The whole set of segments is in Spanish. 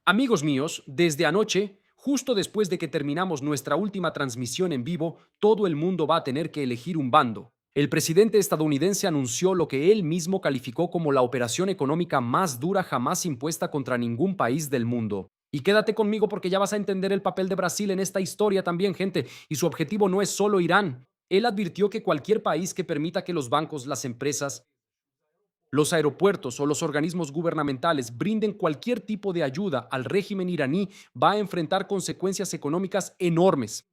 Amigos míos, desde anoche, justo después de que terminamos nuestra última transmisión en vivo, todo el mundo va a tener que elegir un bando. El presidente estadounidense anunció lo que él mismo calificó como la operación económica más dura jamás impuesta contra ningún país del mundo. Y quédate conmigo porque ya vas a entender el papel de Brasil en esta historia también, gente. Y su objetivo no es solo Irán. Él advirtió que cualquier país que permita que los bancos, las empresas, los aeropuertos o los organismos gubernamentales brinden cualquier tipo de ayuda al régimen iraní va a enfrentar consecuencias económicas enormes.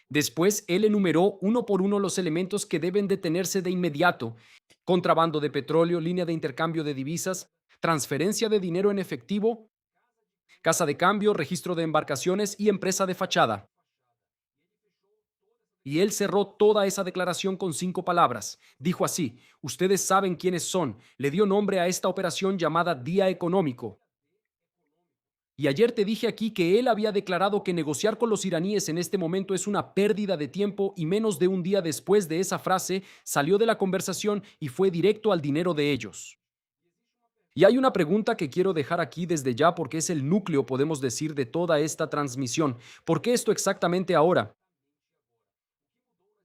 Después, él enumeró uno por uno los elementos que deben detenerse de inmediato: contrabando de petróleo, línea de intercambio de divisas, transferencia de dinero en efectivo, casa de cambio, registro de embarcaciones y empresa de fachada. Y él cerró toda esa declaración con 5 palabras. Dijo así: ustedes saben quiénes son. Le dio nombre a esta operación llamada Día Económico. Y ayer te dije aquí que él había declarado que negociar con los iraníes en este momento es una pérdida de tiempo, y menos de un día después de esa frase salió de la conversación y fue directo al dinero de ellos. Y hay una pregunta que quiero dejar aquí desde ya porque es el núcleo, podemos decir, de toda esta transmisión. ¿Por qué esto exactamente ahora?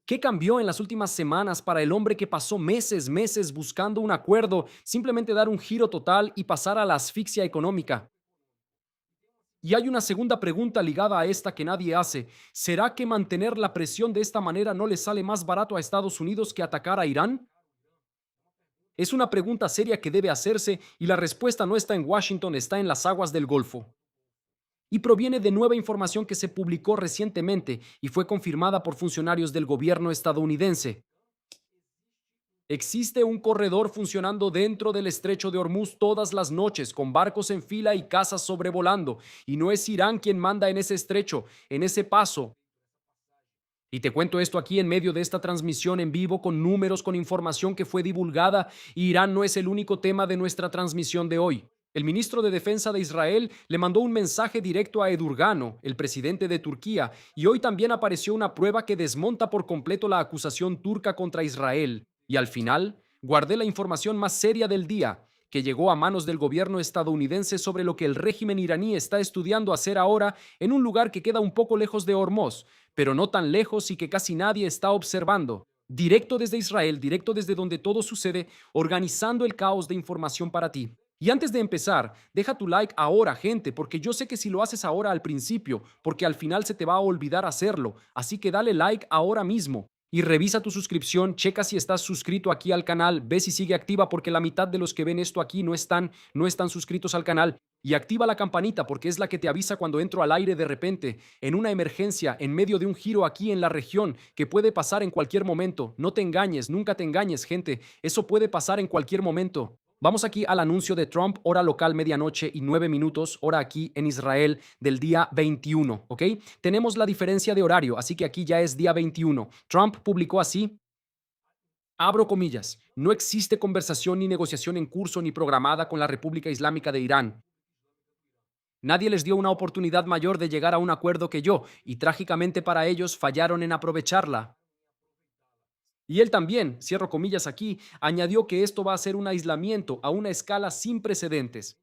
¿Qué cambió en las últimas semanas para el hombre que pasó meses buscando un acuerdo, simplemente dar un giro total y pasar a la asfixia económica? Y hay una segunda pregunta ligada a esta que nadie hace. ¿Será que mantener la presión de esta manera no le sale más barato a Estados Unidos que atacar a Irán? Es una pregunta seria que debe hacerse, y la respuesta no está en Washington, está en las aguas del Golfo. Y proviene de nueva información que se publicó recientemente y fue confirmada por funcionarios del gobierno estadounidense. Existe un corredor funcionando dentro del estrecho de Hormuz todas las noches, con barcos en fila y casas sobrevolando. Y no es Irán quien manda en ese estrecho, en ese paso. Y te cuento esto aquí en medio de esta transmisión en vivo, con números, con información que fue divulgada. Irán no es el único tema de nuestra transmisión de hoy. El ministro de Defensa de Israel le mandó un mensaje directo a Erdoğan, el presidente de Turquía, y hoy también apareció una prueba que desmonta por completo la acusación turca contra Israel. Y al final, guardé la información más seria del día, que llegó a manos del gobierno estadounidense sobre lo que el régimen iraní está estudiando hacer ahora en un lugar que queda un poco lejos de Hormuz, pero no tan lejos y que casi nadie está observando. Directo desde Israel, directo desde donde todo sucede, organizando el caos de información para ti. Y antes de empezar, deja tu like ahora, gente, porque yo sé que si lo haces ahora al principio, porque al final se te va a olvidar hacerlo. Así que dale like ahora mismo. Y revisa tu suscripción, checa si estás suscrito aquí al canal, ve si sigue activa, porque la mitad de los que ven esto aquí no están suscritos al canal. Y activa la campanita porque es la que te avisa cuando entro al aire de repente, en una emergencia, en medio de un giro aquí en la región, que puede pasar en cualquier momento. No te engañes, nunca te engañes, gente. Eso puede pasar en cualquier momento. Vamos aquí al anuncio de Trump, hora local 12:09, hora aquí en Israel del día 21, ¿ok? Tenemos la diferencia de horario, así que aquí ya es día 21. Trump publicó así: abro comillas, no existe conversación ni negociación en curso ni programada con la República Islámica de Irán. Nadie les dio una oportunidad mayor de llegar a un acuerdo que yo, y trágicamente para ellos fallaron en aprovecharla. Y él también, cierro comillas aquí, añadió que esto va a ser un aislamiento a una escala sin precedentes.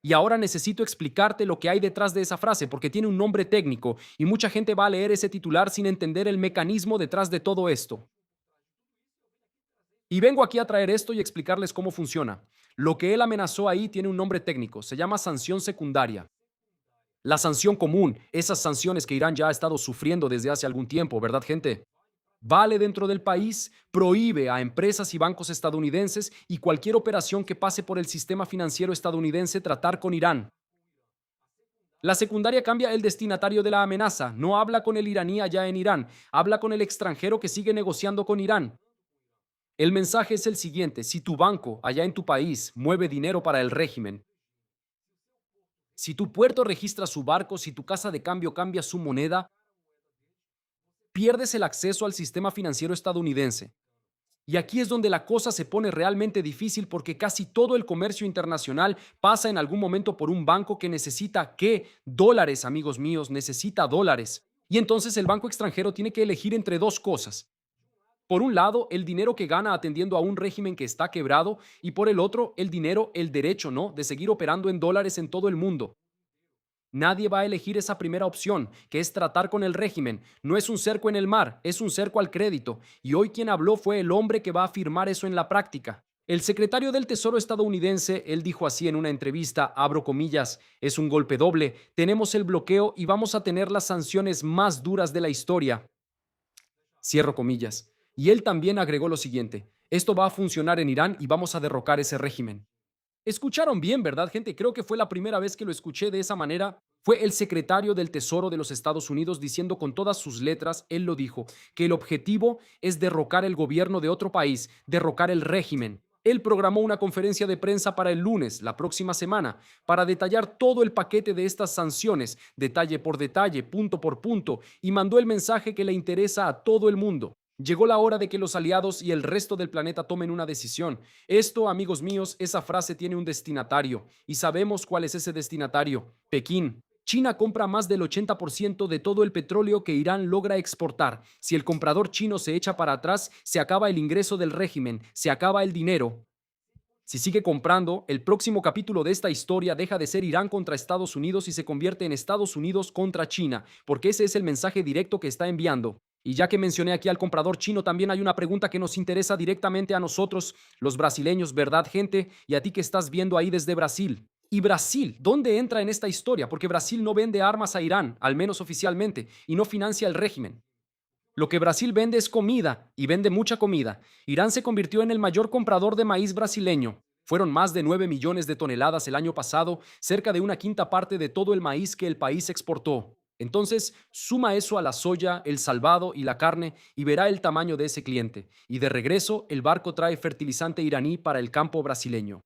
Y ahora necesito explicarte lo que hay detrás de esa frase, porque tiene un nombre técnico y mucha gente va a leer ese titular sin entender el mecanismo detrás de todo esto. Y vengo aquí a traer esto y explicarles cómo funciona. Lo que él amenazó ahí tiene un nombre técnico, se llama sanción secundaria. La sanción común, esas sanciones que Irán ya ha estado sufriendo desde hace algún tiempo, ¿verdad, gente? Vale dentro del país, prohíbe a empresas y bancos estadounidenses y cualquier operación que pase por el sistema financiero estadounidense tratar con Irán. La secundaria cambia el destinatario de la amenaza, no habla con el iraní allá en Irán, habla con el extranjero que sigue negociando con Irán. El mensaje es el siguiente: si tu banco allá en tu país mueve dinero para el régimen, si tu puerto registra su barco, si tu casa de cambio cambia su moneda, pierdes el acceso al sistema financiero estadounidense. Y aquí es donde la cosa se pone realmente difícil, porque casi todo el comercio internacional pasa en algún momento por un banco que necesita, ¿qué? Dólares, amigos míos, necesita dólares. Y entonces el banco extranjero tiene que elegir entre dos cosas. Por un lado, el dinero que gana atendiendo a un régimen que está quebrado y por el otro, el dinero, el derecho, ¿no? De seguir operando en dólares en todo el mundo. Nadie va a elegir esa primera opción, que es tratar con el régimen. No es un cerco en el mar, es un cerco al crédito. Y hoy quien habló fue el hombre que va a afirmar eso en la práctica. El secretario del Tesoro estadounidense, él dijo así en una entrevista, abro comillas, es un golpe doble, tenemos el bloqueo y vamos a tener las sanciones más duras de la historia. Cierro comillas. Y él también agregó lo siguiente, esto va a funcionar en Irán y vamos a derrocar ese régimen. Escucharon bien, ¿verdad, gente? Creo que fue la primera vez que lo escuché de esa manera. Fue el secretario del Tesoro de los Estados Unidos diciendo con todas sus letras, él lo dijo, que el objetivo es derrocar el gobierno de otro país, derrocar el régimen. Él programó una conferencia de prensa para el lunes, la próxima semana, para detallar todo el paquete de estas sanciones, detalle por detalle, punto por punto, y mandó el mensaje que le interesa a todo el mundo. Llegó la hora de que los aliados y el resto del planeta tomen una decisión. Esto, amigos míos, esa frase tiene un destinatario y sabemos cuál es ese destinatario. Pekín. China compra más del 80% de todo el petróleo que Irán logra exportar. Si el comprador chino se echa para atrás, se acaba el ingreso del régimen, se acaba el dinero. Si sigue comprando, el próximo capítulo de esta historia deja de ser Irán contra Estados Unidos y se convierte en Estados Unidos contra China, porque ese es el mensaje directo que está enviando. Y ya que mencioné aquí al comprador chino, también hay una pregunta que nos interesa directamente a nosotros, los brasileños, ¿verdad, gente? Y a ti que estás viendo ahí desde Brasil. ¿Y Brasil dónde entra en esta historia? Porque Brasil no vende armas a Irán, al menos oficialmente, y no financia el régimen. Lo que Brasil vende es comida, y vende mucha comida. Irán se convirtió en el mayor comprador de maíz brasileño. Fueron más de 9 millones de toneladas el año pasado, cerca de una quinta parte de todo el maíz que el país exportó. Entonces, suma eso a la soya, el salvado y la carne y verá el tamaño de ese cliente. Y de regreso, el barco trae fertilizante iraní para el campo brasileño.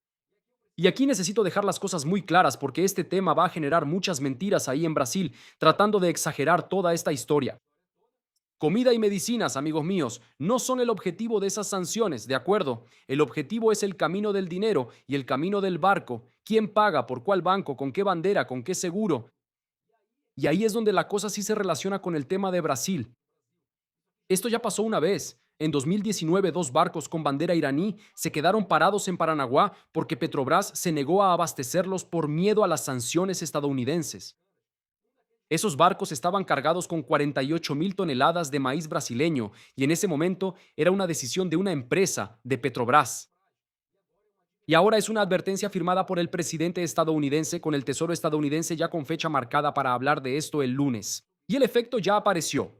Y aquí necesito dejar las cosas muy claras porque este tema va a generar muchas mentiras ahí en Brasil, tratando de exagerar toda esta historia. Comida y medicinas, amigos míos, no son el objetivo de esas sanciones, ¿de acuerdo? El objetivo es el camino del dinero y el camino del barco. ¿Quién paga? ¿Por cuál banco? ¿Con qué bandera? ¿Con qué seguro? Y ahí es donde la cosa sí se relaciona con el tema de Brasil. Esto ya pasó una vez. En 2019, dos barcos con bandera iraní se quedaron parados en Paranaguá porque Petrobras se negó a abastecerlos por miedo a las sanciones estadounidenses. Esos barcos estaban cargados con 48,000 toneladas de maíz brasileño y en ese momento era una decisión de una empresa, de Petrobras. Y ahora es una advertencia firmada por el presidente estadounidense con el Tesoro estadounidense ya con fecha marcada para hablar de esto el lunes. Y el efecto ya apareció.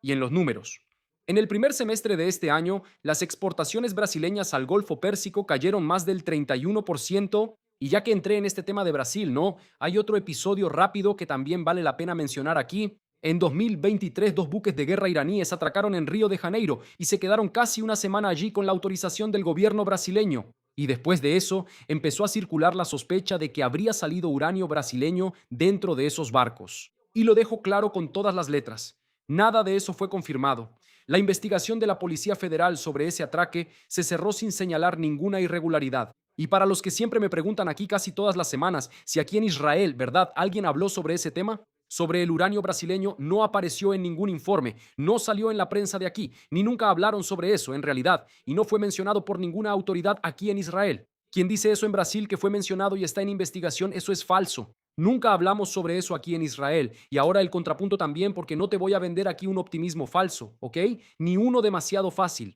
Y en los números. En el primer semestre de este año, las exportaciones brasileñas al Golfo Pérsico cayeron más del 31%. Y ya que entré en este tema de Brasil, ¿no? Hay otro episodio rápido que también vale la pena mencionar aquí. En 2023, dos buques de guerra iraníes atracaron en Río de Janeiro y se quedaron casi una semana allí con la autorización del gobierno brasileño. Y después de eso, empezó a circular la sospecha de que habría salido uranio brasileño dentro de esos barcos. Y lo dejo claro con todas las letras. Nada de eso fue confirmado. La investigación de la Policía Federal sobre ese atraque se cerró sin señalar ninguna irregularidad. Y para los que siempre me preguntan aquí casi todas las semanas si aquí en Israel, ¿verdad? ¿Alguien habló sobre ese tema? Sobre el uranio brasileño no apareció en ningún informe, no salió en la prensa de aquí, ni nunca hablaron sobre eso en realidad, y no fue mencionado por ninguna autoridad aquí en Israel. Quien dice eso en Brasil que fue mencionado y está en investigación, eso es falso. Nunca hablamos sobre eso aquí en Israel. Y ahora el contrapunto también, porque no te voy a vender aquí un optimismo falso, ¿ok? Ni uno demasiado fácil.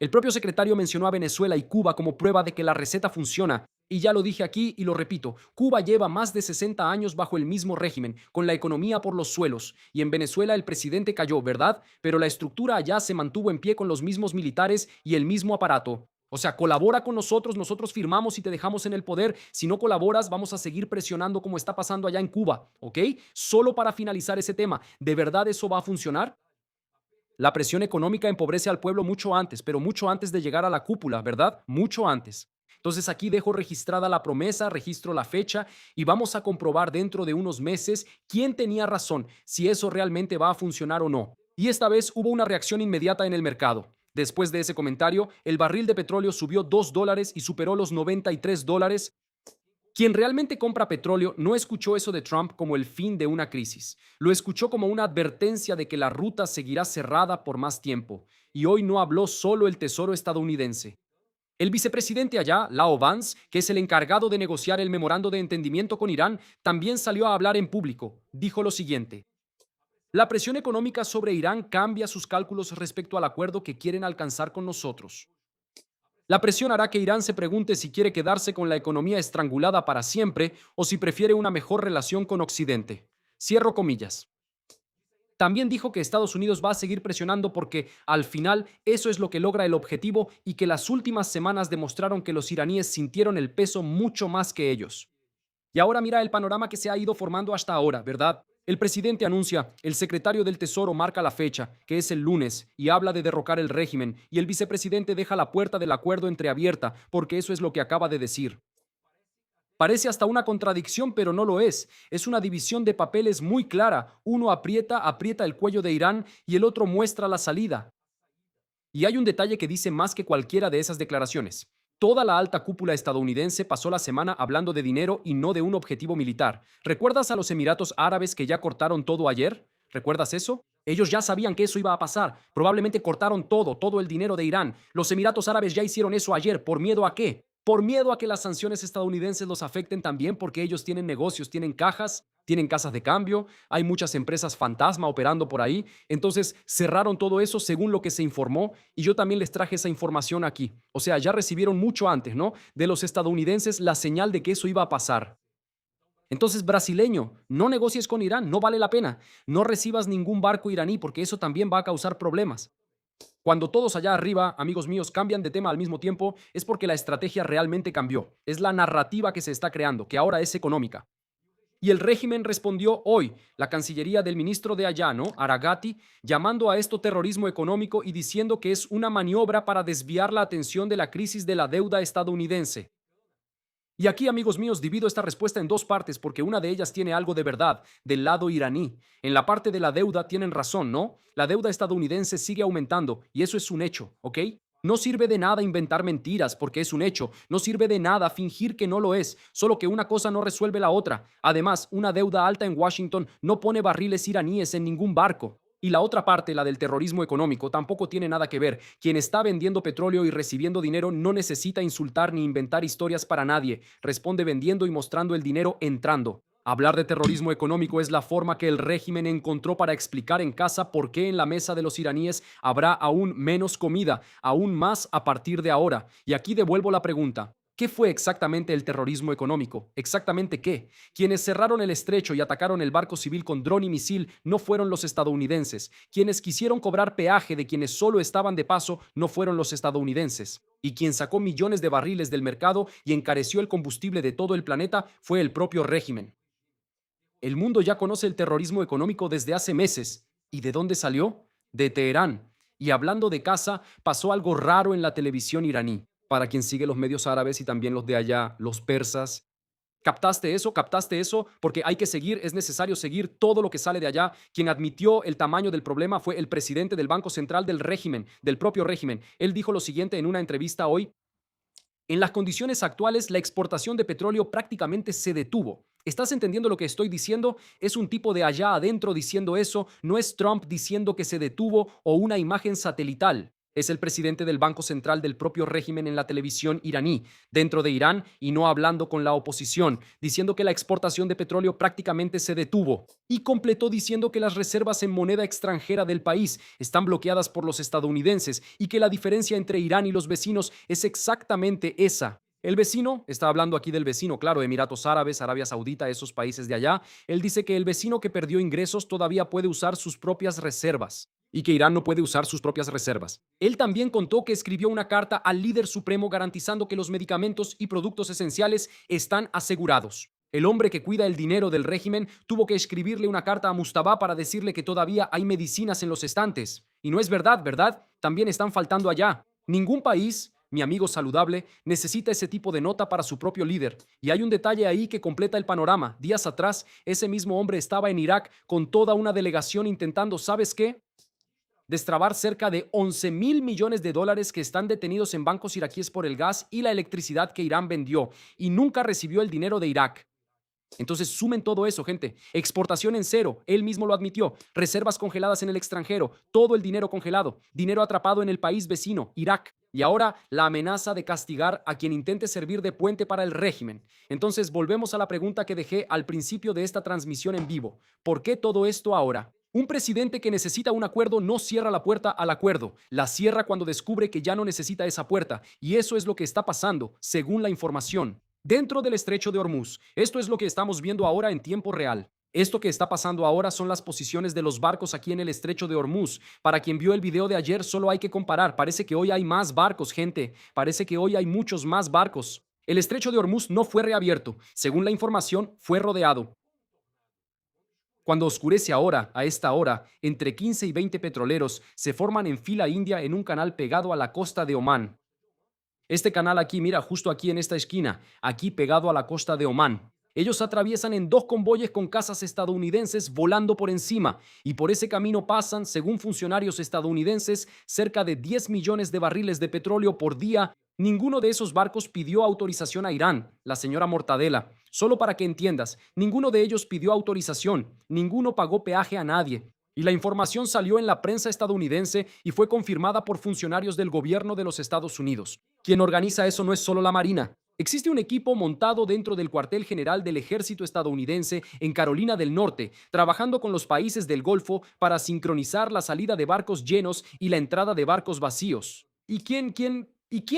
El propio secretario mencionó a Venezuela y Cuba como prueba de que la receta funciona. Y ya lo dije aquí y lo repito, Cuba lleva más de 60 años bajo el mismo régimen, con la economía por los suelos. Y en Venezuela el presidente cayó, ¿verdad? Pero la estructura allá se mantuvo en pie con los mismos militares y el mismo aparato. O sea, colabora con nosotros, nosotros firmamos y te dejamos en el poder. Si no colaboras, vamos a seguir presionando como está pasando allá en Cuba, ¿ok? Solo para finalizar ese tema, ¿de verdad eso va a funcionar? La presión económica empobrece al pueblo mucho antes, pero mucho antes de llegar a la cúpula, ¿verdad? Mucho antes. Entonces aquí dejo registrada la promesa, registro la fecha y vamos a comprobar dentro de unos meses quién tenía razón, si eso realmente va a funcionar o no. Y esta vez hubo una reacción inmediata en el mercado. Después de ese comentario, el barril de petróleo subió $2 y superó los $93. Quien realmente compra petróleo no escuchó eso de Trump como el fin de una crisis. Lo escuchó como una advertencia de que la ruta seguirá cerrada por más tiempo. y hoy no habló solo el Tesoro estadounidense. El vicepresidente allá, Lao Vance, que es el encargado de negociar el memorando de entendimiento con Irán, también salió a hablar en público. Dijo lo siguiente: la presión económica sobre Irán cambia sus cálculos respecto al acuerdo que quieren alcanzar con nosotros. La presión hará que Irán se pregunte si quiere quedarse con la economía estrangulada para siempre o si prefiere una mejor relación con Occidente. Cierro comillas. También dijo que Estados Unidos va a seguir presionando porque, al final, eso es lo que logra el objetivo y que las últimas semanas demostraron que los iraníes sintieron el peso mucho más que ellos. Y ahora mira el panorama que se ha ido formando hasta ahora, ¿verdad? El presidente anuncia, el secretario del Tesoro marca la fecha, que es el lunes, y habla de derrocar el régimen, y el vicepresidente deja la puerta del acuerdo entreabierta, porque eso es lo que acaba de decir. Parece hasta una contradicción, pero no lo es. Es una división de papeles muy clara. Uno aprieta el cuello de Irán y el otro muestra la salida. Y hay un detalle que dice más que cualquiera de esas declaraciones. Toda la alta cúpula estadounidense pasó la semana hablando de dinero y no de un objetivo militar. ¿Recuerdas a los Emiratos Árabes que ya cortaron todo ayer? ¿Recuerdas eso? Ellos ya sabían que eso iba a pasar. Probablemente cortaron todo el dinero de Irán. Los Emiratos Árabes ya hicieron eso ayer. ¿Por miedo a qué? Por miedo a que las sanciones estadounidenses los afecten también, porque ellos tienen negocios, tienen cajas, tienen casas de cambio, hay muchas empresas fantasma operando por ahí. Entonces cerraron todo eso según lo que se informó, y yo también les traje esa información aquí. O sea, ya recibieron mucho antes, ¿no? De los estadounidenses la señal de que eso iba a pasar. Entonces, brasileño, no negocies con Irán, no vale la pena. No recibas ningún barco iraní porque eso también va a causar problemas. Cuando todos allá arriba, amigos míos, cambian de tema al mismo tiempo, es porque la estrategia realmente cambió. Es la narrativa que se está creando, que ahora es económica. Y el régimen respondió hoy, la cancillería del ministro de allá, ¿no? Aragati, llamando a esto terrorismo económico y diciendo que es una maniobra para desviar la atención de la crisis de la deuda estadounidense. Y aquí, amigos míos, divido esta respuesta en dos partes porque una de ellas tiene algo de verdad, del lado iraní. En la parte de la deuda tienen razón, ¿no? La deuda estadounidense sigue aumentando y eso es un hecho, ¿ok? No sirve de nada inventar mentiras porque es un hecho. No sirve de nada fingir que no lo es, solo que una cosa no resuelve la otra. Además, una deuda alta en Washington no pone barriles iraníes en ningún barco. Y la otra parte, la del terrorismo económico, tampoco tiene nada que ver. Quien está vendiendo petróleo y recibiendo dinero no necesita insultar ni inventar historias para nadie. Responde vendiendo y mostrando el dinero entrando. Hablar de terrorismo económico es la forma que el régimen encontró para explicar en casa por qué en la mesa de los iraníes habrá aún menos comida, aún más a partir de ahora. Y aquí devuelvo la pregunta. ¿Qué fue exactamente el terrorismo económico? ¿Exactamente qué? Quienes cerraron el estrecho y atacaron el barco civil con dron y misil no fueron los estadounidenses. Quienes quisieron cobrar peaje de quienes solo estaban de paso no fueron los estadounidenses. Y quien sacó millones de barriles del mercado y encareció el combustible de todo el planeta fue el propio régimen. El mundo ya conoce el terrorismo económico desde hace meses. ¿Y de dónde salió? De Teherán. Y hablando de casa, pasó algo raro en la televisión iraní. Para quien sigue los medios árabes y también los de allá, los persas. ¿Captaste eso? ¿Captaste eso? Porque hay que seguir, es necesario seguir todo lo que sale de allá. Quien admitió el tamaño del problema fue el presidente del Banco Central del régimen, del propio régimen. Él dijo lo siguiente en una entrevista hoy: en las condiciones actuales, la exportación de petróleo prácticamente se detuvo. ¿Estás entendiendo lo que estoy diciendo? Es un tipo de allá adentro diciendo eso, no es Trump diciendo que se detuvo o una imagen satelital. Es el presidente del Banco Central del propio régimen en la televisión iraní, dentro de Irán y no hablando con la oposición, diciendo que la exportación de petróleo prácticamente se detuvo. Y completó diciendo que las reservas en moneda extranjera del país están bloqueadas por los estadounidenses y que la diferencia entre Irán y los vecinos es exactamente esa. El vecino, está hablando aquí del vecino, claro, Emiratos Árabes, Arabia Saudita, esos países de allá. Él dice que el vecino que perdió ingresos todavía puede usar sus propias reservas y que Irán no puede usar sus propias reservas. Él también contó que escribió una carta al líder supremo garantizando que los medicamentos y productos esenciales están asegurados. El hombre que cuida el dinero del régimen tuvo que escribirle una carta a Mustafa para decirle que todavía hay medicinas en los estantes. Y no es verdad, ¿verdad? También están faltando allá. Ningún país, mi amigo saludable, necesita ese tipo de nota para su propio líder. Y hay un detalle ahí que completa el panorama. Días atrás, ese mismo hombre estaba en Irak con toda una delegación intentando, ¿sabes qué? Destrabar cerca de 11.000 millones de dólares que están detenidos en bancos iraquíes por el gas y la electricidad que Irán vendió y nunca recibió el dinero de Irak. Entonces sumen todo eso, gente. Exportación en cero, él mismo lo admitió. Reservas congeladas en el extranjero, todo el dinero congelado, dinero atrapado en el país vecino, Irak. Y ahora la amenaza de castigar a quien intente servir de puente para el régimen. Entonces volvemos a la pregunta que dejé al principio de esta transmisión en vivo. ¿Por qué todo esto ahora? Un presidente que necesita un acuerdo no cierra la puerta al acuerdo, la cierra cuando descubre que ya no necesita esa puerta, y eso es lo que está pasando, según la información. Dentro del estrecho de Hormuz, esto es lo que estamos viendo ahora en tiempo real. Esto que está pasando ahora son las posiciones de los barcos aquí en el estrecho de Hormuz. Para quien vio el video de ayer, solo hay que comparar. Parece que hoy hay más barcos, gente. Parece que hoy hay muchos más barcos. El estrecho de Hormuz no fue reabierto. Según la información, fue rodeado. Cuando oscurece ahora, a esta hora, entre 15 y 20 petroleros se forman en fila india en un canal pegado a la costa de Omán. Este canal aquí, mira, justo aquí en esta esquina, aquí pegado a la costa de Omán. Ellos atraviesan en dos convoyes con casas estadounidenses volando por encima y por ese camino pasan, según funcionarios estadounidenses, cerca de 10 millones de barriles de petróleo por día. Ninguno de esos barcos pidió autorización a Irán, la señora Mortadela. Solo para que entiendas, ninguno de ellos pidió autorización, ninguno pagó peaje a nadie. Y la información salió en la prensa estadounidense y fue confirmada por funcionarios del gobierno de los Estados Unidos. Quien organiza eso no es solo la Marina. Existe un equipo montado dentro del cuartel general del ejército estadounidense en Carolina del Norte, trabajando con los países del Golfo para sincronizar la salida de barcos llenos y la entrada de barcos vacíos. ¿Y quién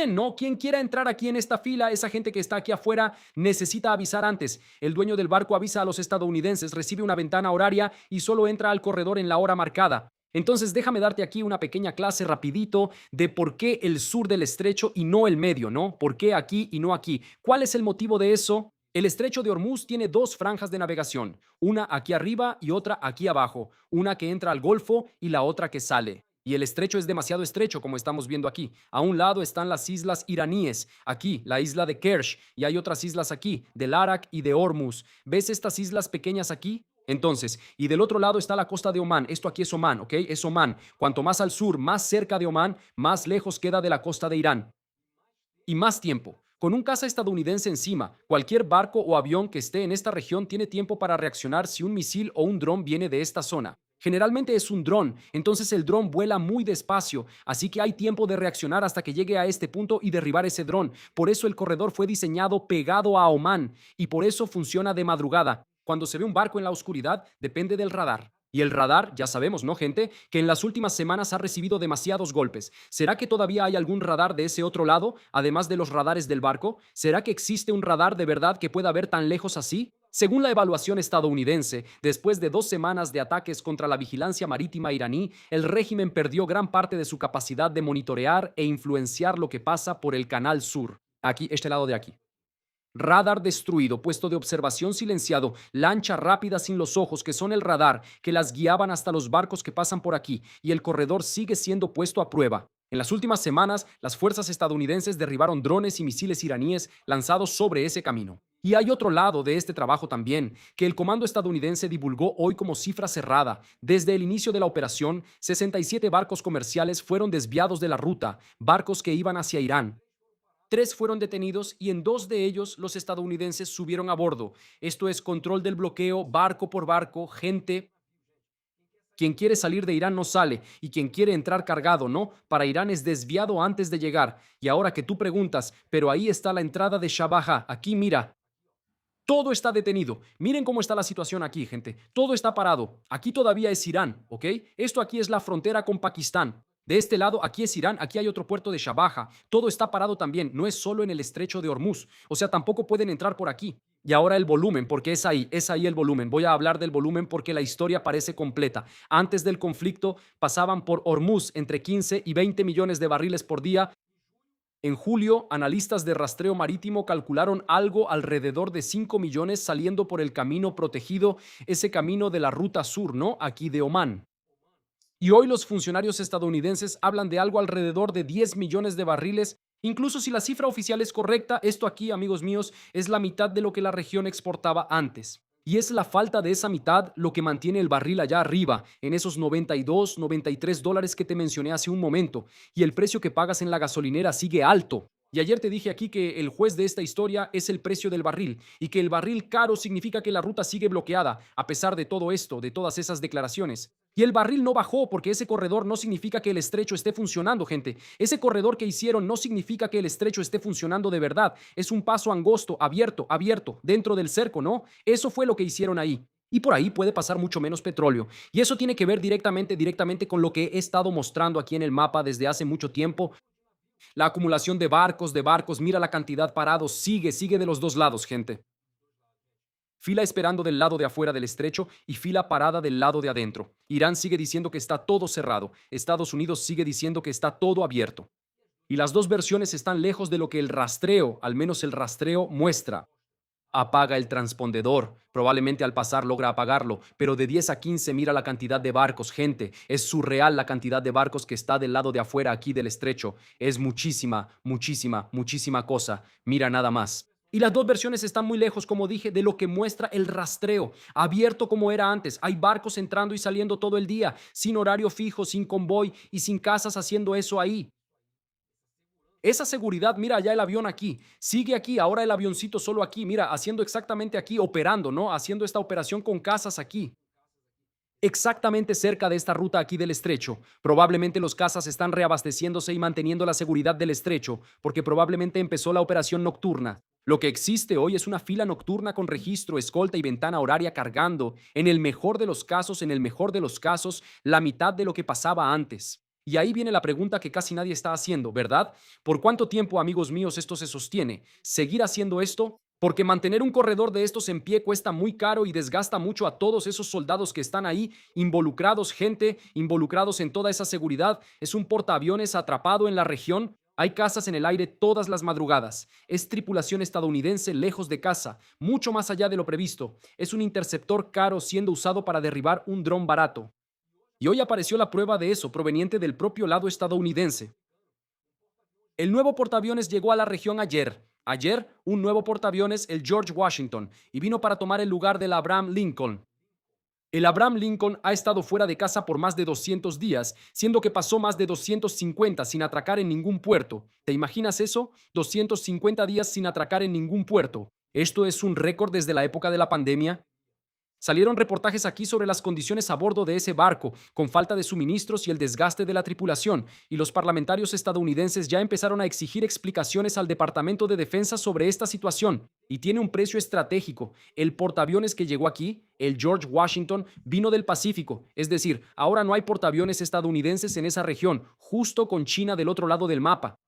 no? Quien quiera entrar aquí en esta fila, esa gente que está aquí afuera, necesita avisar antes. El dueño del barco avisa a los estadounidenses, recibe una ventana horaria y solo entra al corredor en la hora marcada. Entonces déjame darte aquí una pequeña clase rapidito de por qué el sur del estrecho y no el medio, ¿no? ¿Por qué aquí y no aquí? ¿Cuál es el motivo de eso? El estrecho de Hormuz tiene dos franjas de navegación, una aquí arriba y otra aquí abajo, una que entra al Golfo y la otra que sale. Y el estrecho es demasiado estrecho, como estamos viendo aquí. A un lado están las islas iraníes, aquí la isla de Kersh, y hay otras islas aquí, del Arak y de Hormuz. ¿Ves estas islas pequeñas aquí? Entonces, y del otro lado está la costa de Omán. Esto aquí es Omán, ¿ok? Es Omán. Cuanto más al sur, más cerca de Omán, más lejos queda de la costa de Irán. Y más tiempo. Con un caza estadounidense encima, cualquier barco o avión que esté en esta región tiene tiempo para reaccionar si un misil o un dron viene de esta zona. Generalmente es un dron, entonces el dron vuela muy despacio, así que hay tiempo de reaccionar hasta que llegue a este punto y derribar ese dron. Por eso el corredor fue diseñado pegado a Omán y por eso funciona de madrugada. Cuando se ve un barco en la oscuridad, depende del radar. Y el radar, ya sabemos, ¿no, gente? Que en las últimas semanas ha recibido demasiados golpes. ¿Será que todavía hay algún radar de ese otro lado, además de los radares del barco? ¿Será que existe un radar de verdad que pueda ver tan lejos así? Según la evaluación estadounidense, después de 2 semanas de ataques contra la vigilancia marítima iraní, el régimen perdió gran parte de su capacidad de monitorear e influenciar lo que pasa por el Canal Sur. Aquí, este lado de aquí. Radar destruido, puesto de observación silenciado, lancha rápida sin los ojos, que son el radar, que las guiaban hasta los barcos que pasan por aquí, y el corredor sigue siendo puesto a prueba. En las últimas semanas, las fuerzas estadounidenses derribaron drones y misiles iraníes lanzados sobre ese camino. Y hay otro lado de este trabajo también, que el comando estadounidense divulgó hoy como cifra cerrada. Desde el inicio de la operación, 67 barcos comerciales fueron desviados de la ruta, barcos que iban hacia Irán. 3 fueron detenidos y en 2 de ellos los estadounidenses subieron a bordo. Esto es control del bloqueo, barco por barco, gente. Quien quiere salir de Irán no sale y quien quiere entrar cargado, no, para Irán es desviado antes de llegar. Y ahora que tú preguntas, pero ahí está la entrada de Shabaha, aquí mira. Todo está detenido. Miren cómo está la situación aquí, gente. Todo está parado. Aquí todavía es Irán, ¿ok? Esto aquí es la frontera con Pakistán. De este lado, aquí es Irán, aquí hay otro puerto de Shabaha. Todo está parado también, no es solo en el estrecho de Hormuz. O sea, tampoco pueden entrar por aquí. Y ahora el volumen, porque es ahí el volumen. Voy a hablar del volumen porque la historia parece completa. Antes del conflicto pasaban por Hormuz entre 15 y 20 millones de barriles por día. En julio, analistas de rastreo marítimo calcularon algo alrededor de 5 millones saliendo por el camino protegido, ese camino de la ruta sur, ¿no? Aquí de Omán. Y hoy los funcionarios estadounidenses hablan de algo alrededor de 10 millones de barriles. Incluso si la cifra oficial es correcta, esto aquí, amigos míos, es la mitad de lo que la región exportaba antes. Y es la falta de esa mitad lo que mantiene el barril allá arriba, en esos 92, 93 dólares que te mencioné hace un momento. Y el precio que pagas en la gasolinera sigue alto. Y ayer te dije aquí que el juez de esta historia es el precio del barril y que el barril caro significa que la ruta sigue bloqueada a pesar de todo esto, de todas esas declaraciones. Y el barril no bajó porque ese corredor no significa que el estrecho esté funcionando, gente. Ese corredor que hicieron no significa que el estrecho esté funcionando de verdad. Es un paso angosto, abierto, abierto, dentro del cerco, ¿no? Eso fue lo que hicieron ahí. Y por ahí puede pasar mucho menos petróleo. Y eso tiene que ver directamente con lo que he estado mostrando aquí en el mapa desde hace mucho tiempo. La acumulación de barcos, mira la cantidad parados, sigue de los dos lados, gente. Fila esperando del lado de afuera del estrecho y fila parada del lado de adentro. Irán sigue diciendo que está todo cerrado. Estados Unidos sigue diciendo que está todo abierto. Y las dos versiones están lejos de lo que el rastreo, al menos el rastreo, muestra. Apaga el transpondedor. Probablemente al pasar logra apagarlo, pero de 10 a 15 mira la cantidad de barcos, gente. Es surreal la cantidad de barcos que está del lado de afuera aquí del estrecho. Es muchísima, muchísima, muchísima cosa. Mira nada más. Y las dos versiones están muy lejos, como dije, de lo que muestra el rastreo, abierto como era antes. Hay barcos entrando y saliendo todo el día, sin horario fijo, sin convoy y sin casas haciendo eso ahí. Esa seguridad, mira allá el avión aquí, sigue aquí, ahora el avioncito solo aquí, mira, haciendo exactamente aquí, operando, ¿no? Haciendo esta operación con casas aquí. Exactamente cerca de esta ruta aquí del estrecho. Probablemente los cazas están reabasteciéndose y manteniendo la seguridad del estrecho, porque probablemente empezó la operación nocturna. Lo que existe hoy es una fila nocturna con registro, escolta y ventana horaria cargando, en el mejor de los casos, la mitad de lo que pasaba antes. Y ahí viene la pregunta que casi nadie está haciendo, ¿verdad? ¿Por cuánto tiempo, amigos míos, esto se sostiene? ¿Seguir haciendo esto? Porque mantener un corredor de estos en pie cuesta muy caro y desgasta mucho a todos esos soldados que están ahí involucrados, gente involucrados en toda esa seguridad. Es un portaaviones atrapado en la región. Hay casas en el aire todas las madrugadas. Es tripulación estadounidense lejos de casa, mucho más allá de lo previsto. Es un interceptor caro siendo usado para derribar un dron barato. Y hoy apareció la prueba de eso, proveniente del propio lado estadounidense. El nuevo portaaviones llegó a la región ayer. Ayer, un nuevo portaaviones, el George Washington, y vino para tomar el lugar del Abraham Lincoln. El Abraham Lincoln ha estado fuera de casa por más de 200 días, siendo que pasó más de 250 sin atracar en ningún puerto. ¿Te imaginas eso? 250 días sin atracar en ningún puerto. Esto es un récord desde la época de la pandemia. Salieron reportajes aquí sobre las condiciones a bordo de ese barco, con falta de suministros y el desgaste de la tripulación, y los parlamentarios estadounidenses ya empezaron a exigir explicaciones al Departamento de Defensa sobre esta situación, y tiene un precio estratégico. El portaaviones que llegó aquí, el George Washington, vino del Pacífico, es decir, ahora no hay portaaviones estadounidenses en esa región, justo con China del otro lado del mapa.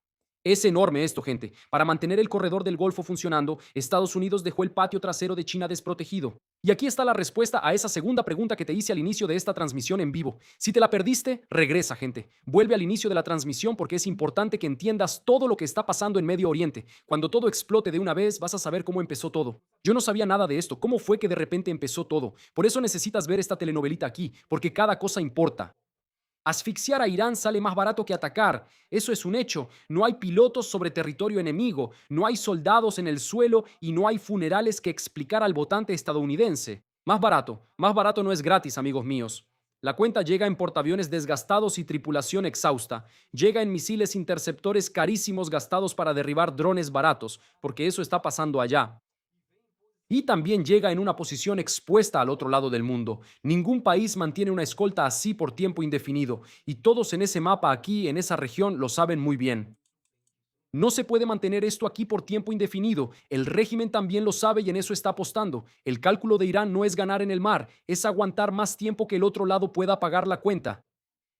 Es enorme esto, gente. Para mantener el corredor del Golfo funcionando, Estados Unidos dejó el patio trasero de China desprotegido. Y aquí está la respuesta a esa segunda pregunta que te hice al inicio de esta transmisión en vivo. Si te la perdiste, regresa, gente. Vuelve al inicio de la transmisión porque es importante que entiendas todo lo que está pasando en Medio Oriente. Cuando todo explote de una vez, vas a saber cómo empezó todo. Yo no sabía nada de esto. ¿Cómo fue que de repente empezó todo? Por eso necesitas ver esta telenovelita aquí, porque cada cosa importa. Asfixiar a Irán sale más barato que atacar. Eso es un hecho. No hay pilotos sobre territorio enemigo, no hay soldados en el suelo y no hay funerales que explicar al votante estadounidense. Más barato no es gratis, amigos míos. La cuenta llega en portaaviones desgastados y tripulación exhausta. Llega en misiles interceptores carísimos gastados para derribar drones baratos, porque eso está pasando allá. Y también llega en una posición expuesta al otro lado del mundo. Ningún país mantiene una escolta así por tiempo indefinido, y todos en ese mapa aquí, en esa región, lo saben muy bien. No se puede mantener esto aquí por tiempo indefinido. El régimen también lo sabe y en eso está apostando. El cálculo de Irán no es ganar en el mar, es aguantar más tiempo que el otro lado pueda pagar la cuenta.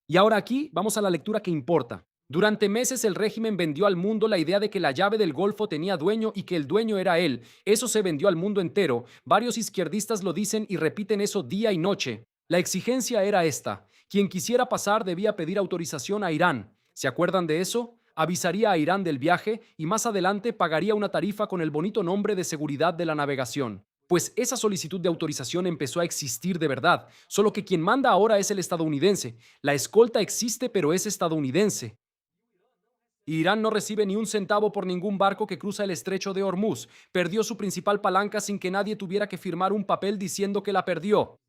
Y ahora aquí vamos a la lectura que importa. Durante meses el régimen vendió al mundo la idea de que la llave del Golfo tenía dueño y que el dueño era él. Eso se vendió al mundo entero. Varios izquierdistas lo dicen y repiten eso día y noche. La exigencia era esta. Quien quisiera pasar debía pedir autorización a Irán. ¿Se acuerdan de eso? Avisaría a Irán del viaje y más adelante pagaría una tarifa con el bonito nombre de seguridad de la navegación. Pues esa solicitud de autorización empezó a existir de verdad, solo que quien manda ahora es el estadounidense. La escolta existe, pero es estadounidense. Irán no recibe ni un centavo por ningún barco que cruza el estrecho de Hormuz. Perdió su principal palanca sin que nadie tuviera que firmar un papel diciendo que la perdió.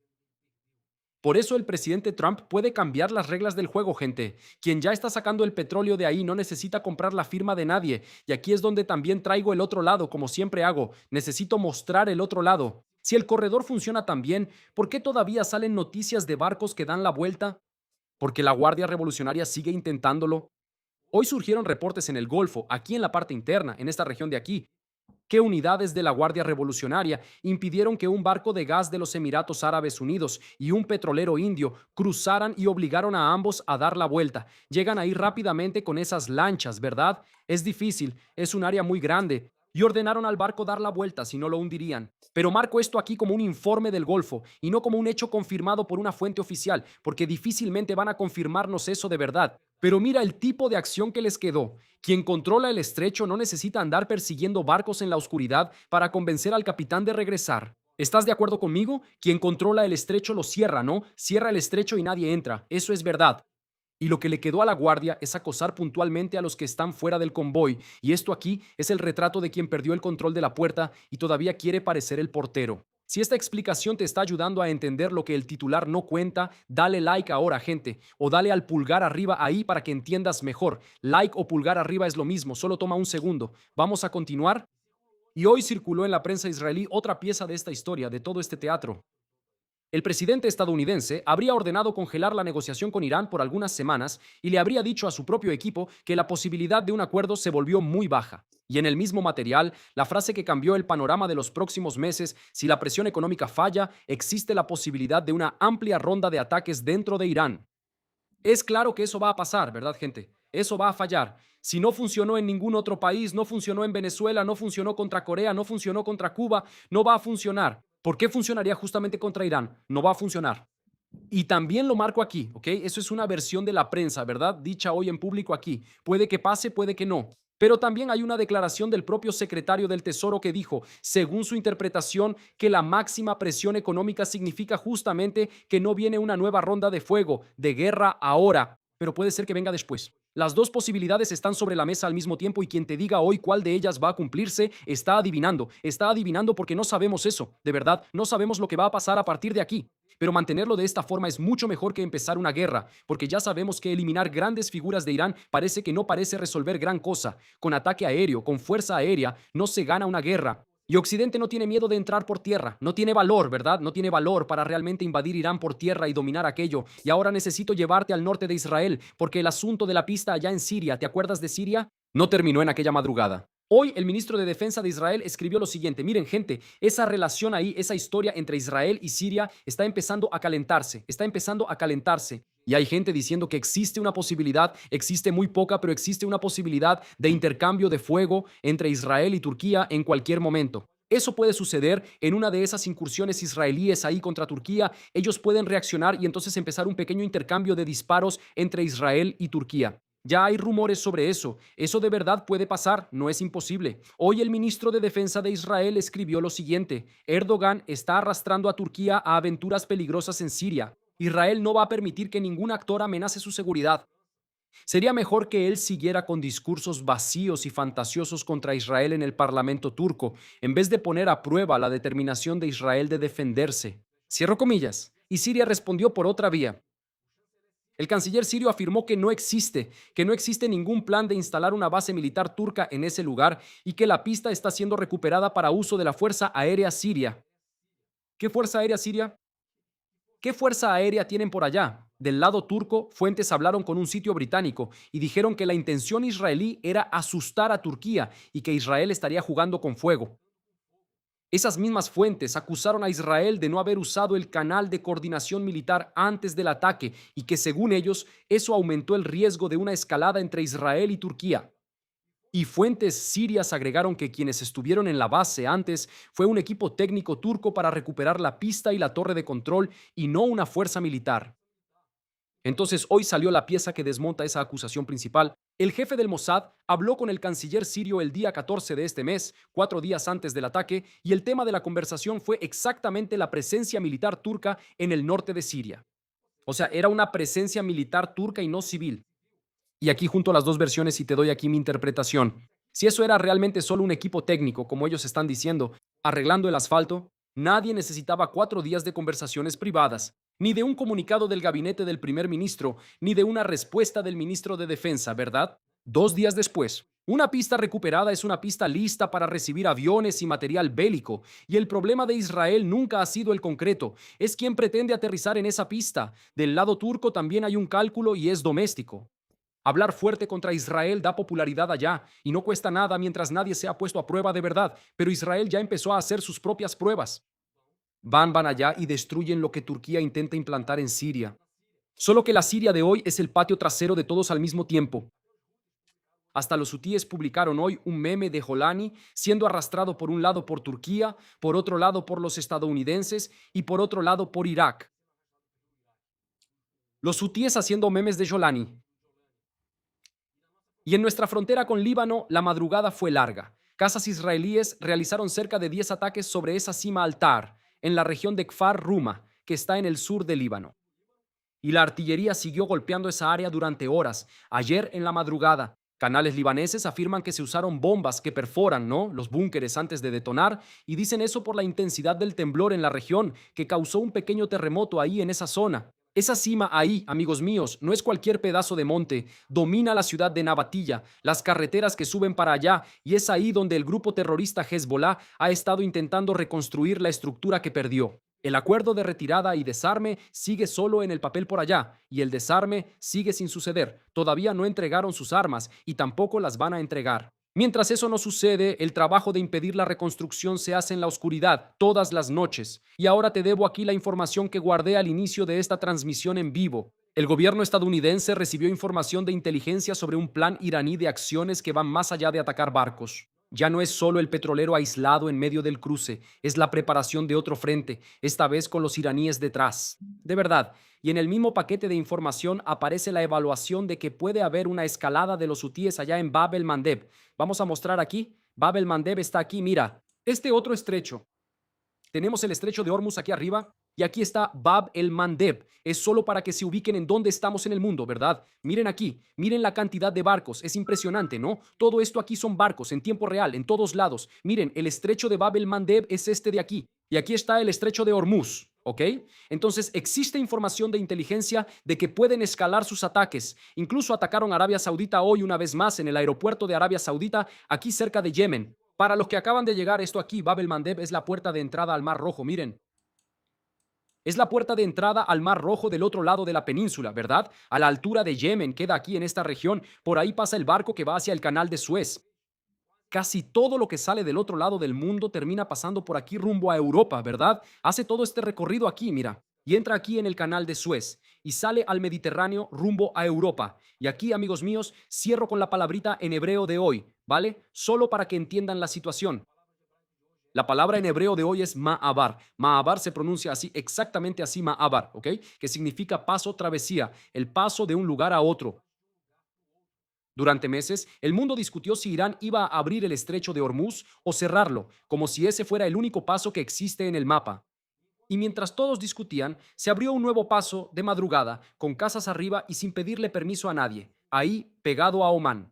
Por eso el presidente Trump puede cambiar las reglas del juego, gente. Quien ya está sacando el petróleo de ahí no necesita comprar la firma de nadie. Y aquí es donde también traigo el otro lado, como siempre hago. Necesito mostrar el otro lado. Si el corredor funciona tan bien, ¿por qué todavía salen noticias de barcos que dan la vuelta? Porque la Guardia Revolucionaria sigue intentándolo. Hoy surgieron reportes en el Golfo, aquí en la parte interna, en esta región de aquí, que unidades de la Guardia Revolucionaria impidieron que un barco de gas de los Emiratos Árabes Unidos y un petrolero indio cruzaran y obligaron a ambos a dar la vuelta. Llegan ahí rápidamente con esas lanchas, ¿verdad? Es difícil, es un área muy grande. Y ordenaron al barco dar la vuelta, si no lo hundirían. Pero marco esto aquí como un informe del Golfo y no como un hecho confirmado por una fuente oficial, porque difícilmente van a confirmarnos eso de verdad. Pero mira el tipo de acción que les quedó. Quien controla el estrecho no necesita andar persiguiendo barcos en la oscuridad para convencer al capitán de regresar. ¿Estás de acuerdo conmigo? Quien controla el estrecho lo cierra, ¿no? Cierra el estrecho y nadie entra. Eso es verdad. Y lo que le quedó a la guardia es acosar puntualmente a los que están fuera del convoy. Y esto aquí es el retrato de quien perdió el control de la puerta y todavía quiere parecer el portero. Si esta explicación te está ayudando a entender lo que el titular no cuenta, dale like ahora, gente, o dale al pulgar arriba ahí para que entiendas mejor. Like o pulgar arriba es lo mismo, solo toma un segundo. Vamos a continuar. Y hoy circuló en la prensa israelí otra pieza de esta historia, de todo este teatro. El presidente estadounidense habría ordenado congelar la negociación con Irán por algunas semanas y le habría dicho a su propio equipo que la posibilidad de un acuerdo se volvió muy baja. Y en el mismo material, la frase que cambió el panorama de los próximos meses: si la presión económica falla, existe la posibilidad de una amplia ronda de ataques dentro de Irán. Es claro que eso va a pasar, ¿verdad, gente? Eso va a fallar. Si no funcionó en ningún otro país, no funcionó en Venezuela, no funcionó contra Corea, no funcionó contra Cuba, no va a funcionar. ¿Por qué funcionaría justamente contra Irán? No va a funcionar. Y también lo marco aquí, ¿ok? Eso es una versión de la prensa, ¿verdad? Dicha hoy en público aquí. Puede que pase, puede que no. Pero también hay una declaración del propio secretario del Tesoro que dijo, según su interpretación, que la máxima presión económica significa justamente que no viene una nueva ronda de fuego, de guerra ahora, pero puede ser que venga después. Las dos posibilidades están sobre la mesa al mismo tiempo y quien te diga hoy cuál de ellas va a cumplirse está adivinando porque no sabemos eso, de verdad, no sabemos lo que va a pasar a partir de aquí. Pero mantenerlo de esta forma es mucho mejor que empezar una guerra, porque ya sabemos que eliminar grandes figuras de Irán parece que no parece resolver gran cosa. Con ataque aéreo, con fuerza aérea, no se gana una guerra. Y Occidente no tiene miedo de entrar por tierra, no tiene valor, ¿verdad? No tiene valor para realmente invadir Irán por tierra y dominar aquello. Y ahora necesito llevarte al norte de Israel, porque el asunto de la pista allá en Siria, ¿te acuerdas de Siria? No terminó en aquella madrugada. Hoy el ministro de Defensa de Israel escribió lo siguiente: miren, gente, esa relación ahí, esa historia entre Israel y Siria está empezando a calentarse, está empezando a calentarse. Y hay gente diciendo que existe una posibilidad, existe muy poca, pero existe una posibilidad de intercambio de fuego entre Israel y Turquía en cualquier momento. Eso puede suceder en una de esas incursiones israelíes ahí contra Turquía. Ellos pueden reaccionar y entonces empezar un pequeño intercambio de disparos entre Israel y Turquía. Ya hay rumores sobre eso. Eso de verdad puede pasar, no es imposible. Hoy el ministro de Defensa de Israel escribió lo siguiente: Erdogan está arrastrando a Turquía a aventuras peligrosas en Siria. Israel no va a permitir que ningún actor amenace su seguridad. Sería mejor que él siguiera con discursos vacíos y fantasiosos contra Israel en el Parlamento turco, en vez de poner a prueba la determinación de Israel de defenderse. Cierro comillas. Y Siria respondió por otra vía. El canciller sirio afirmó que no existe ningún plan de instalar una base militar turca en ese lugar y que la pista está siendo recuperada para uso de la Fuerza Aérea Siria. ¿Qué Fuerza Aérea Siria? ¿Qué fuerza aérea tienen por allá? Del lado turco, fuentes hablaron con un sitio británico y dijeron que la intención israelí era asustar a Turquía y que Israel estaría jugando con fuego. Esas mismas fuentes acusaron a Israel de no haber usado el canal de coordinación militar antes del ataque y que, según ellos, eso aumentó el riesgo de una escalada entre Israel y Turquía. Y fuentes sirias agregaron que quienes estuvieron en la base antes fue un equipo técnico turco para recuperar la pista y la torre de control y no una fuerza militar. Entonces hoy salió la pieza que desmonta esa acusación principal. El jefe del Mossad habló con el canciller sirio el día 14 de este mes, 4 días antes del ataque, y el tema de la conversación fue exactamente la presencia militar turca en el norte de Siria. O sea, era una presencia militar turca y no civil. Y aquí junto a las dos versiones y te doy aquí mi interpretación. Si eso era realmente solo un equipo técnico, como ellos están diciendo, arreglando el asfalto, nadie necesitaba 4 días de conversaciones privadas. ni de un comunicado del gabinete del primer ministro, ni de una respuesta del ministro de Defensa, ¿verdad? 2 días después, una pista recuperada es una pista lista para recibir aviones y material bélico, y el problema de Israel nunca ha sido el concreto, es quien pretende aterrizar en esa pista. Del lado turco también hay un cálculo y es doméstico. Hablar fuerte contra Israel da popularidad allá y no cuesta nada mientras nadie se ha puesto a prueba de verdad, pero Israel ya empezó a hacer sus propias pruebas. Van allá y destruyen lo que Turquía intenta implantar en Siria. Solo que la Siria de hoy es el patio trasero de todos al mismo tiempo. Hasta los hutíes publicaron hoy un meme de Jolani siendo arrastrado por un lado por Turquía, por otro lado por los estadounidenses y por otro lado por Irak. Los hutíes haciendo memes de Jolani. Y en nuestra frontera con Líbano, la madrugada fue larga. Casas israelíes realizaron cerca de 10 ataques sobre esa cima altar, en la región de Kfar Ruma, que está en el sur de Líbano. Y la artillería siguió golpeando esa área durante horas. Ayer en la madrugada, canales libaneses afirman que se usaron bombas que perforan, ¿no?, los búnkeres antes de detonar, y dicen eso por la intensidad del temblor en la región, que causó un pequeño terremoto ahí en esa zona. Esa cima ahí, amigos míos, no es cualquier pedazo de monte. Domina la ciudad de Nabatilla, las carreteras que suben para allá, y es ahí donde el grupo terrorista Hezbollah ha estado intentando reconstruir la estructura que perdió. El acuerdo de retirada y desarme sigue solo en el papel por allá, y el desarme sigue sin suceder. Todavía no entregaron sus armas y tampoco las van a entregar. Mientras eso no sucede, el trabajo de impedir la reconstrucción se hace en la oscuridad, todas las noches. Y ahora te debo aquí la información que guardé al inicio de esta transmisión en vivo. El gobierno estadounidense recibió información de inteligencia sobre un plan iraní de acciones que van más allá de atacar barcos. Ya no es solo el petrolero aislado en medio del cruce, es la preparación de otro frente, esta vez con los iraníes detrás. De verdad, y en el mismo paquete de información aparece la evaluación de que puede haber una escalada de los hutíes allá en Bab el-Mandeb. Vamos a mostrar aquí. Bab el-Mandeb está aquí, mira. Este otro estrecho. Tenemos el estrecho de Hormuz aquí arriba y aquí está Bab el-Mandeb. Es solo para que se ubiquen en dónde estamos en el mundo, ¿verdad? Miren aquí, miren la cantidad de barcos. Es impresionante, ¿no? Todo esto aquí son barcos en tiempo real, en todos lados. Miren, el estrecho de Bab el-Mandeb es este de aquí. Y aquí está el estrecho de Hormuz, ¿ok? Entonces existe información de inteligencia de que pueden escalar sus ataques. Incluso atacaron a Arabia Saudita hoy una vez más en el aeropuerto de Arabia Saudita, aquí cerca de Yemen. Para los que acaban de llegar, esto aquí, Bab el-Mandeb, es la puerta de entrada al Mar Rojo, miren. Es la puerta de entrada al Mar Rojo del otro lado de la península, ¿verdad? A la altura de Yemen, queda aquí en esta región. Por ahí pasa el barco que va hacia el canal de Suez. Casi todo lo que sale del otro lado del mundo termina pasando por aquí rumbo a Europa, ¿verdad? Hace todo este recorrido aquí, mira, y entra aquí en el canal de Suez y sale al Mediterráneo rumbo a Europa. Y aquí, amigos míos, cierro con la palabrita en hebreo de hoy, ¿vale? Solo para que entiendan la situación. La palabra en hebreo de hoy es ma'abar. Ma'abar se pronuncia así, exactamente así, ma'abar, ¿ok? Que significa paso, travesía, el paso de un lugar a otro. Durante meses, el mundo discutió si Irán iba a abrir el estrecho de Hormuz o cerrarlo, como si ese fuera el único paso que existe en el mapa. Y mientras todos discutían, se abrió un nuevo paso de madrugada, con casas arriba y sin pedirle permiso a nadie, ahí pegado a Omán.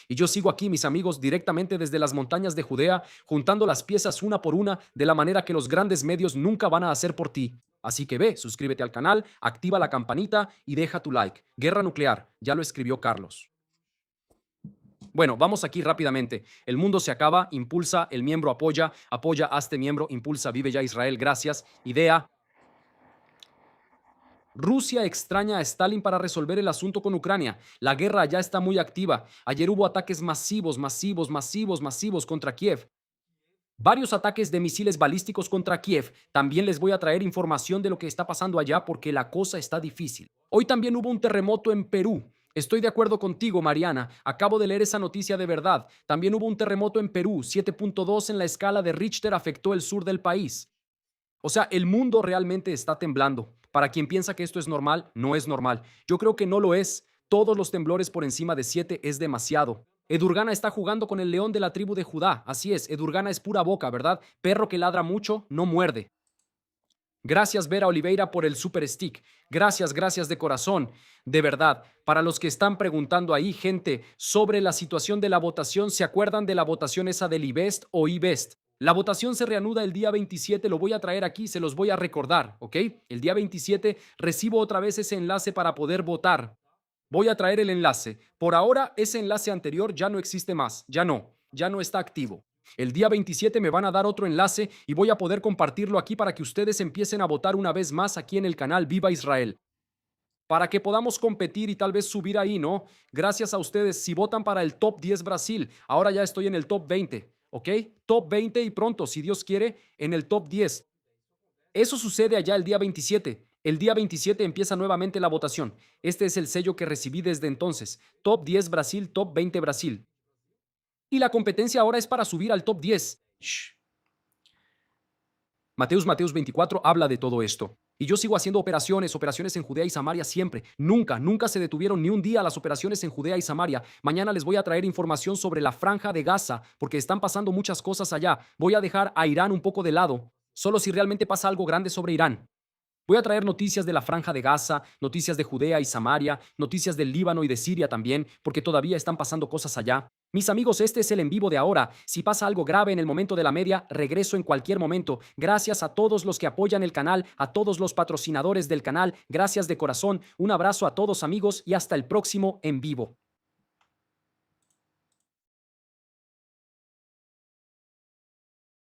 Y yo sigo aquí, mis amigos, directamente desde las montañas de Judea, juntando las piezas una por una de la manera que los grandes medios nunca van a hacer por ti. Así que ve, suscríbete al canal, activa la campanita y deja tu like. Guerra nuclear, ya lo escribió Carlos. Bueno, vamos aquí rápidamente. El mundo se acaba, impulsa, el miembro apoya, apoya a este miembro, impulsa, vive ya Israel, gracias. Idea. Rusia extraña a Stalin para resolver el asunto con Ucrania. La guerra ya está muy activa. Ayer hubo ataques masivos contra Kiev. Varios ataques de misiles balísticos contra Kiev. También les voy a traer información de lo que está pasando allá porque la cosa está difícil. Hoy también hubo un terremoto en Perú. Estoy de acuerdo contigo, Mariana. Acabo de leer esa noticia de verdad. También hubo un terremoto en Perú. 7.2 en la escala de Richter afectó el sur del país. O sea, el mundo realmente está temblando. Para quien piensa que esto es normal, no es normal. Yo creo que no lo es. Todos los temblores por encima de 7 es demasiado. Edurgana está jugando con el león de la tribu de Judá. Así es, Edurgana es pura boca, ¿verdad? Perro que ladra mucho, no muerde. Gracias, Vera Oliveira, por el super stick. Gracias de corazón. De verdad, para los que están preguntando ahí, gente, sobre la situación de la votación, ¿se acuerdan de la votación esa del IBEST o IBEST? La votación se reanuda el día 27, lo voy a traer aquí, se los voy a recordar, ¿ok? El día 27 recibo otra vez ese enlace para poder votar. Voy a traer el enlace. Por ahora, ese enlace anterior ya no existe más, ya no está activo. El día 27 me van a dar otro enlace y voy a poder compartirlo aquí para que ustedes empiecen a votar una vez más aquí en el canal Viva Israel. Para que podamos competir y tal vez subir ahí, ¿no? Gracias a ustedes, si votan para el top 10 Brasil, ahora ya estoy en el top 20, ¿ok? Top 20 y pronto, si Dios quiere, en el top 10. Eso sucede allá el día 27. El día 27 empieza nuevamente la votación. Este es el sello que recibí desde entonces. Top 10 Brasil, top 20 Brasil. Y la competencia ahora es para subir al top 10. Shh. Mateus 24 habla de todo esto. Y yo sigo haciendo operaciones en Judea y Samaria siempre. Nunca se detuvieron ni un día las operaciones en Judea y Samaria. Mañana les voy a traer información sobre la franja de Gaza, porque están pasando muchas cosas allá. Voy a dejar a Irán un poco de lado, solo si realmente pasa algo grande sobre Irán. Voy a traer noticias de la franja de Gaza, noticias de Judea y Samaria, noticias del Líbano y de Siria también, porque todavía están pasando cosas allá. Mis amigos, este es el en vivo de ahora. Si pasa algo grave en el momento de la media, regreso en cualquier momento. Gracias a todos los que apoyan el canal, a todos los patrocinadores del canal. Gracias de corazón. Un abrazo a todos amigos y hasta el próximo en vivo.